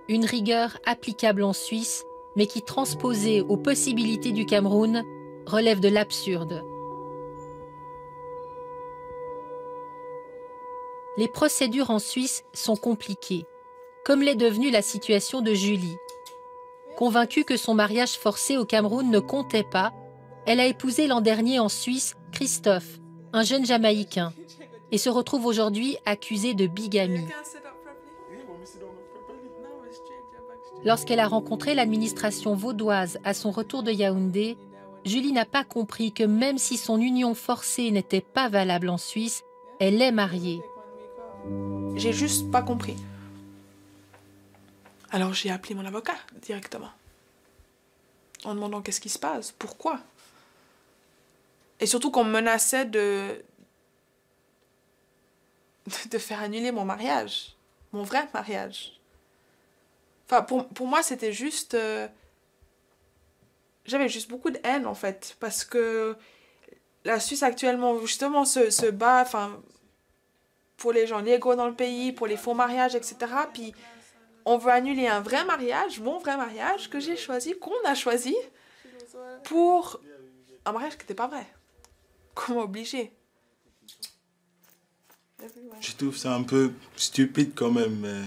Une rigueur applicable en Suisse, mais qui, transposée aux possibilités du Cameroun, relève de l'absurde. Les procédures en Suisse sont compliquées, comme l'est devenue la situation de Julie. Convaincue que son mariage forcé au Cameroun ne comptait pas, elle a épousé l'an dernier en Suisse Christophe, un jeune Jamaïcain. et se retrouve aujourd'hui accusée de bigamie. Lorsqu'elle a rencontré l'administration vaudoise à son retour de Yaoundé, Julie n'a pas compris que même si son union forcée n'était pas valable en Suisse, elle est mariée. J'ai juste pas compris. Alors j'ai appelé mon avocat directement, en demandant qu'est-ce qui se passe, pourquoi. Et surtout qu'on me menaçait de faire annuler mon mariage, mon vrai mariage. Enfin, pour moi, c'était juste... J'avais juste beaucoup de haine, en fait, parce que la Suisse, actuellement, justement, se bat, enfin, pour les gens légaux dans le pays, pour les faux mariages, etc. Puis, on veut annuler un vrai mariage, mon vrai mariage, que j'ai choisi, qu'on a choisi, pour un mariage qui n'était pas vrai. Comment obliger? Je trouve ça un peu stupide quand même. Mais...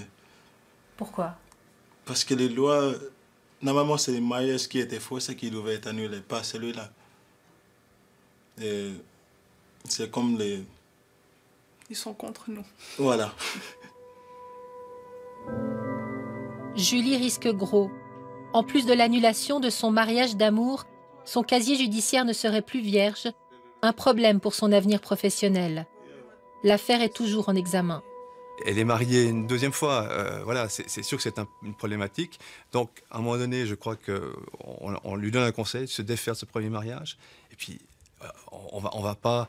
Pourquoi? Parce que les lois, normalement c'est les mariages qui étaient faux, c'est qui devaient être annulés, pas celui-là. Et c'est comme les... Ils sont contre nous. Voilà. Julie risque gros. En plus de l'annulation de son mariage d'amour, son casier judiciaire ne serait plus vierge, un problème pour son avenir professionnel. L'affaire est toujours en examen. Elle est mariée une deuxième fois, voilà, c'est sûr que c'est une problématique. Donc, à un moment donné, je crois qu'on lui donne un conseil de se défaire de ce premier mariage. Et puis, on va pas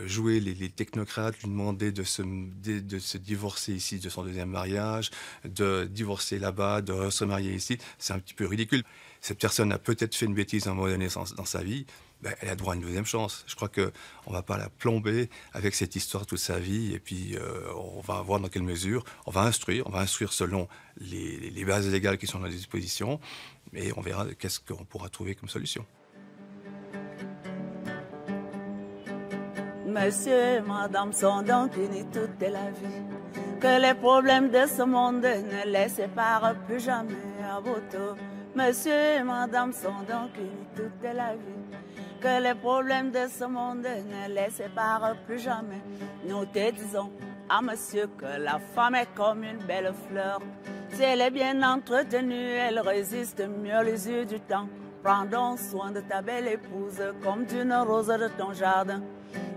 jouer les technocrates, lui demander de se divorcer ici de son deuxième mariage, de divorcer là-bas, de se marier ici. C'est un petit peu ridicule. Cette personne a peut-être fait une bêtise à un moment donné dans sa vie. Ben, elle a droit à une deuxième chance. Je crois qu'on ne va pas la plomber avec cette histoire toute sa vie. Et puis, on va voir dans quelle mesure. On va instruire selon les bases légales qui sont à disposition. Et on verra qu'est-ce qu'on pourra trouver comme solution. Monsieur et madame sont donc unis toute la vie. Que les problèmes de ce monde ne les séparent plus jamais à Boto. Monsieur et madame sont donc unis toute la vie. Que les problèmes de ce monde ne les séparent plus jamais. Nous te disons à monsieur que la femme est comme une belle fleur. Si elle est bien entretenue, elle résiste mieux aux yeux du temps. Prends donc soin de ta belle épouse comme d'une rose de ton jardin.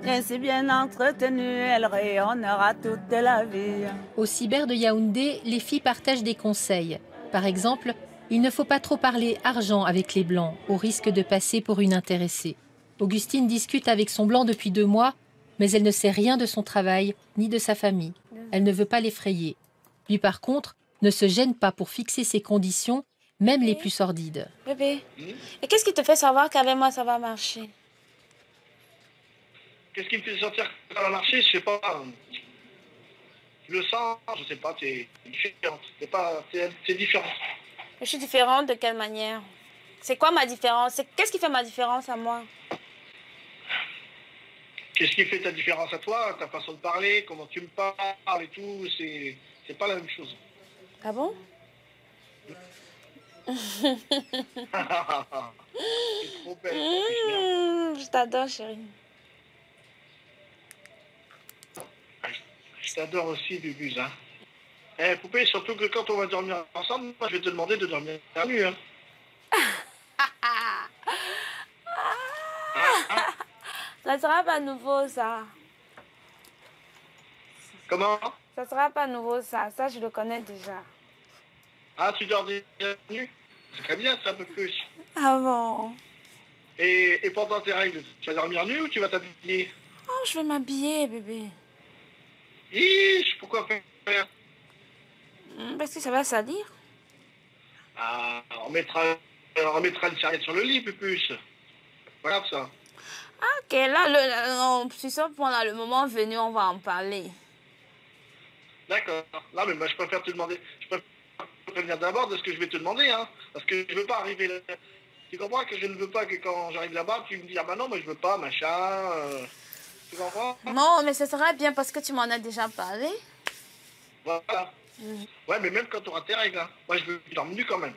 Ainsi bien entretenue, elle rayonnera toute la vie. Au cyber de Yaoundé, les filles partagent des conseils. Par exemple, il ne faut pas trop parler argent avec les blancs, au risque de passer pour une intéressée. Augustine discute avec son blanc depuis 2 mois, mais elle ne sait rien de son travail ni de sa famille. Elle ne veut pas l'effrayer. Lui, par contre, ne se gêne pas pour fixer ses conditions, même les plus sordides. Bébé, et qu'est-ce qui te fait savoir qu'avec moi ça va marcher? Qu'est-ce qui me fait sentir que ça va marcher? Je sais pas. Je le sens, je sais pas, c'est différent. C'est différent. Je suis différente de quelle manière? C'est quoi ma différence? Qu'est-ce qui fait ma différence à moi? Qu'est-ce qui fait ta différence à toi? Ta façon de parler, comment tu me parles et tout, c'est pas la même chose. Ah bon? C'est trop belle. Je t'adore, chérie. Je t'adore aussi, Bubuse. Hein. Eh, poupée, surtout que quand on va dormir ensemble, moi, je vais te demander de dormir à nu. Hein. Ça sera pas nouveau, ça. Comment? Ça sera pas nouveau, ça. Ça, je le connais déjà. Ah, tu dors déjà nu? C'est très bien, ça, un peu plus. Ah bon? Et pendant tes règles, tu vas dormir nu ou tu vas t'habiller? Oh, je vais m'habiller, bébé. Pourquoi faire? Parce que ça va salir. Ah, on mettra une serviette sur le lit, Pupus. Voilà ça. Ok, là, sur ce point-là, le moment venu, on va en parler. D'accord. Là, mais moi, je préfère te demander. Je préfère te prévenir d'abord de ce que je vais te demander, hein. Parce que je veux pas arriver là. Tu comprends que je ne veux pas que quand j'arrive là-bas, tu me dis, ah bah non, mais je veux pas, machin. Tu comprends? Non, mais ce serait bien parce que tu m'en as déjà parlé. Voilà. Ouais, mais même quand tu auras tes règles, hein. Moi, je veux que tu dormes nu quand même.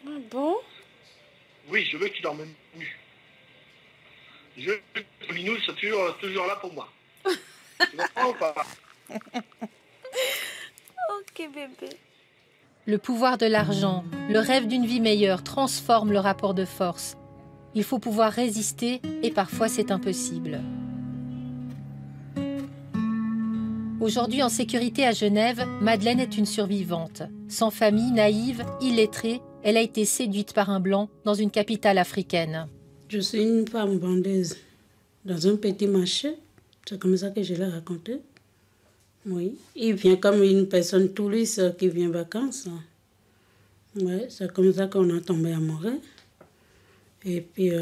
Ah bon? Oui, je veux que tu dormes nu. Je veux que Minou soit toujours là pour moi. Je ne prends pas. Ok, bébé. Le pouvoir de l'argent, le rêve d'une vie meilleure transforme le rapport de force. Il faut pouvoir résister et parfois c'est impossible. Aujourd'hui en sécurité à Genève, Madeleine est une survivante. Sans famille, naïve, illettrée, elle a été séduite par un blanc dans une capitale africaine. Je suis une femme vendeuse dans un petit marché. C'est comme ça que je l'ai raconté. Oui. Il vient comme une personne touriste qui vient en vacances. Oui, c'est comme ça qu'on a tombé amoureux. Et puis,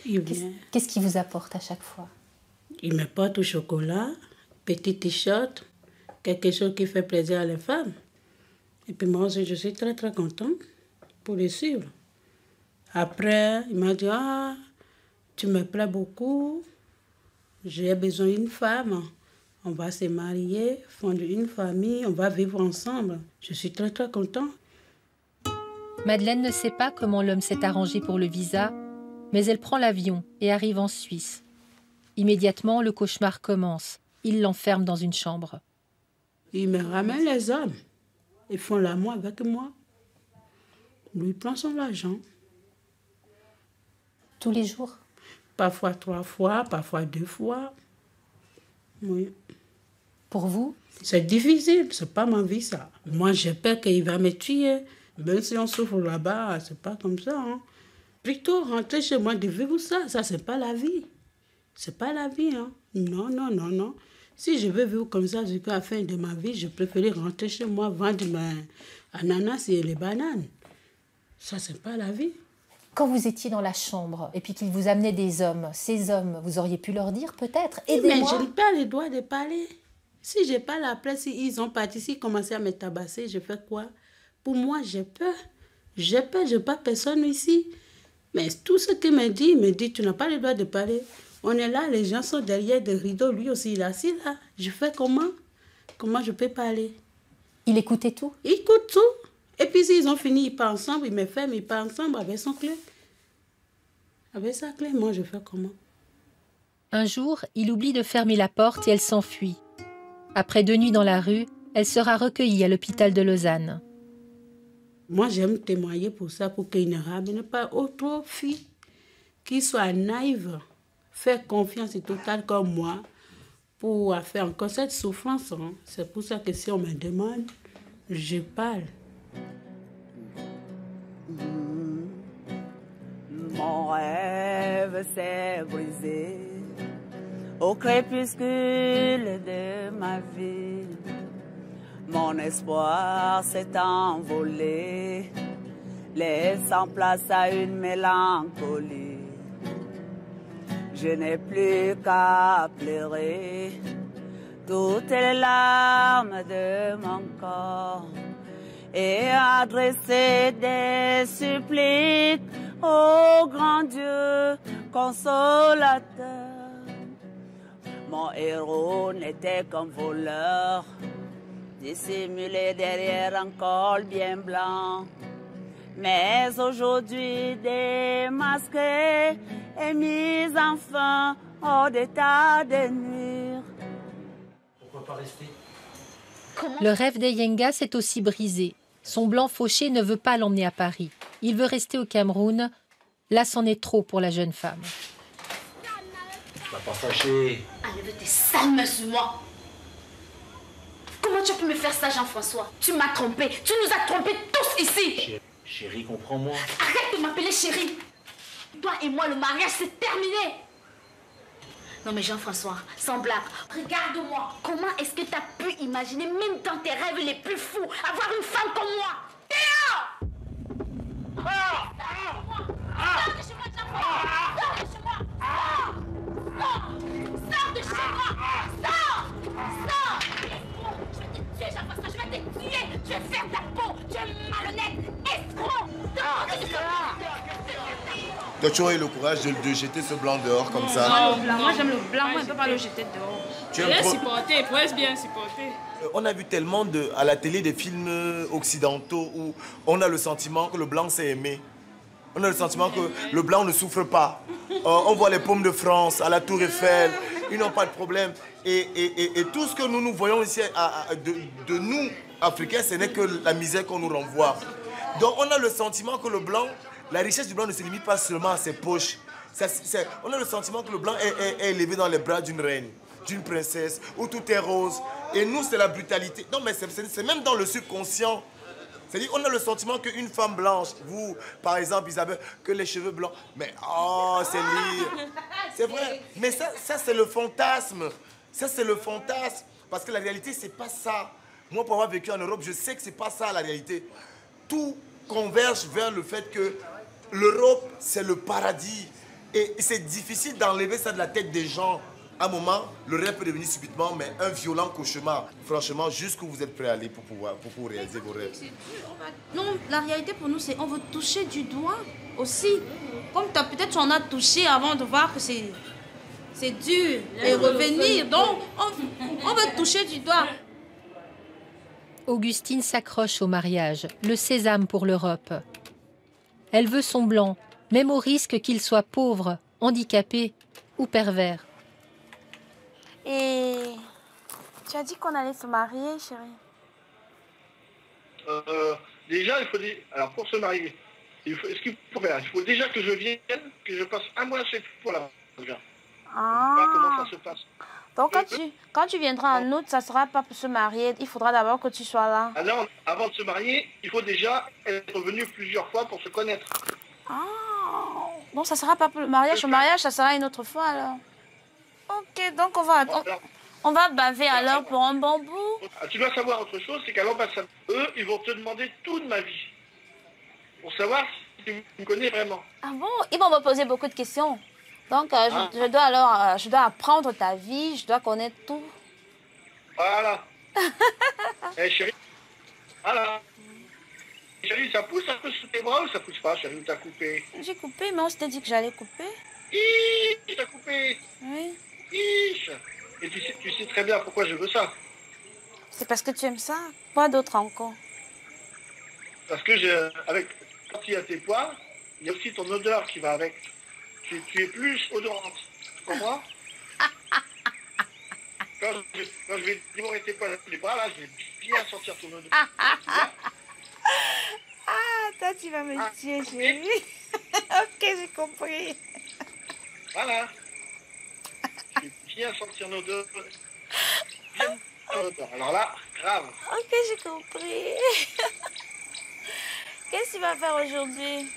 il vient. Qu'est-ce qu'il vous apporte à chaque fois? Il me porte au chocolat, petit t-shirt, quelque chose qui fait plaisir à les femmes. Et puis moi aussi, je suis très très contente pour les suivre. Après, il m'a dit, ah, tu me plais beaucoup, j'ai besoin d'une femme. On va se marier, fonder une famille, on va vivre ensemble. Je suis très très contente. Madeleine ne sait pas comment l'homme s'est arrangé pour le visa, mais elle prend l'avion et arrive en Suisse. Immédiatement, le cauchemar commence. Il l'enferme dans une chambre. Il me ramène les hommes. Ils font l'amour avec moi. Lui prend son argent. Tous les jours? Parfois 3 fois, parfois 2 fois. Oui. Pour vous? C'est difficile, c'est pas ma vie ça. Moi j'ai peur qu'il va me tuer. Même si on souffre là-bas, c'est pas comme ça. Hein. Plutôt rentrer chez moi de vivre ça, c'est pas la vie. C'est pas la vie. Hein. Non, non, non, non. Si je veux vivre comme ça jusqu'à la fin de ma vie, je préfère rentrer chez moi, vendre mes ananas et les bananes. Ça, c'est pas la vie. Quand vous étiez dans la chambre et puis qu'ils vous amenaient des hommes, ces hommes, vous auriez pu leur dire peut-être, aidez-moi. Mais je n'ai pas le droit de parler. Si je parle après, si ils ont parti, s'ils commençaient à me tabasser, je fais quoi? Pour moi, j'ai peur. J'ai peur, je n'ai pas personne ici. Mais tout ce qu'il me dit, tu n'as pas le droit de parler. On est là, les gens sont derrière des rideaux, lui aussi il est assis là. Je fais comment? Comment je peux parler? Il écoutait tout? Il écoute tout. Et puis s'ils ont fini, ils partent ensemble, ils me ferment, ils partent ensemble avec son clé. Avec sa clé, moi je fais comment? Un jour, il oublie de fermer la porte et elle s'enfuit. Après 2 nuits dans la rue, elle sera recueillie à l'hôpital de Lausanne. Moi j'aime témoigner pour ça, pour qu'il ne ramène pas autre fille qui soit naïve. Faire confiance totale comme moi pour faire encore cette souffrance. Hein. C'est pour ça que si on me demande, je parle. Mon rêve s'est brisé au crépuscule de ma vie. Mon espoir s'est envolé, laissant place à une mélancolie. Je n'ai plus qu'à pleurer toutes les larmes de mon corps et adresser des suppliques au grand Dieu consolateur. Mon héros n'était qu'un voleur, dissimulé derrière un col bien blanc. Mais aujourd'hui démasqué et mis enfin hors d'état de nuire. Pourquoi pas rester? Le rêve d'Eyenga s'est aussi brisé. Son blanc fauché ne veut pas l'emmener à Paris. Il veut rester au Cameroun. Là, c'en est trop pour la jeune femme. Tu vas pas fâcher. Enlève tes sales mains sur moi. Comment tu as pu me faire ça, Jean-François? Tu m'as trompé. Tu nous as trompés tous ici. Chérie, comprends-moi. Arrête de m'appeler chérie. Toi et moi, le mariage, c'est terminé. Non mais Jean-François, sans blague, regarde-moi. Comment est-ce que tu as pu imaginer, même dans tes rêves les plus fous, avoir une femme comme moi? Théo! Sors de chez moi, Jean-François! Sors de chez moi! Sors de chez moi! Sors! Je vais te tuer, Jean-François, je vais te tuer! Je vais faire ta peau! Tu es malhonnête! Escroc! Sors de chez moi! Tu as toujours eu le courage de jeter ce blanc dehors comme ça. Moi j'aime le blanc, moi je ne peux pas le jeter dehors. Tu Je aimes l'ai trop- supporté, il pourrait bien supporter. On a vu tellement à la télé des films occidentaux où on a le sentiment que le blanc s'est aimé. On a le sentiment que le blanc ne souffre pas. On voit les pommes de France à la Tour Eiffel, ils n'ont pas de problème. Et tout ce que nous voyons ici de nous, Africains, ce n'est que la misère qu'on nous renvoie. Donc on a le sentiment que le blanc, la richesse du blanc ne se limite pas seulement à ses poches. On a le sentiment que le blanc est élevé dans les bras d'une reine, d'une princesse, où tout est rose. Et nous, c'est la brutalité. Non, mais c'est même dans le subconscient. C'est-à-dire qu'on a le sentiment qu'une femme blanche, vous, par exemple, Isabelle, que les cheveux blancs, mais oh, c'est lire. C'est vrai. Mais ça c'est le fantasme. Ça, c'est le fantasme. Parce que la réalité, c'est pas ça. Moi, pour avoir vécu en Europe, je sais que c'est pas ça la réalité. Tout converge vers le fait que l'Europe, c'est le paradis. Et c'est difficile d'enlever ça de la tête des gens. À un moment, le rêve peut devenir subitement, mais un violent cauchemar. Franchement, jusqu'où vous êtes prêt à aller pour réaliser vos rêves. Non, la réalité pour nous, c'est on veut toucher du doigt aussi. Comme peut-être on a touché avant de voir que c'est dur et revenir. Donc, on veut toucher du doigt. Augustine s'accroche au mariage, le sésame pour l'Europe. Elle veut son blanc, même au risque qu'il soit pauvre, handicapé ou pervers. Et tu as dit qu'on allait se marier, chérie? Déjà, il faut dire... Alors, pour se marier, ce qu'il faut faire, il faut déjà que je vienne, que je passe un mois chez toi là. Ah. Comment ça se passe. Donc, quand tu viendras en août, ça ne sera pas pour se marier. Il faudra d'abord que tu sois là. Alors, avant de se marier, il faut déjà être venu plusieurs fois pour se connaître. Ah. Donc, ça ne sera pas pour le mariage. Le mariage, ça sera une autre fois alors. Ok, donc on va baver alors pour un bon bout. Tu dois savoir autre chose, c'est qu'à l'ambassade, eux, ils vont te demander toute ma vie. Pour savoir si tu me connais vraiment. Ah bon? Ils vont me poser beaucoup de questions. Donc, je dois apprendre ta vie, je dois connaître tout. Voilà. Chérie. Voilà. Chérie, ça pousse un peu sous tes bras ou ça pousse pas? Chérie, t'as coupé. J'ai coupé, mais on s'était dit que j'allais couper. T'as coupé. Oui. Et tu sais très bien pourquoi je veux ça. C'est parce que tu aimes ça? Quoi d'autre encore? Parce que quand il y a tes poils, il y a aussi ton odeur qui va avec. Tu es plus odorante. Tu comprends? quand je vais dévorer tes poils avec les bras, là, je vais bien sentir ton odeur. Toi, tu vas me tuer, chérie. Ok, j'ai compris. Voilà. Je vais bien sentir l'odeur. Alors là, grave. Ok, j'ai compris. Qu'est-ce que tu vas faire aujourd'hui?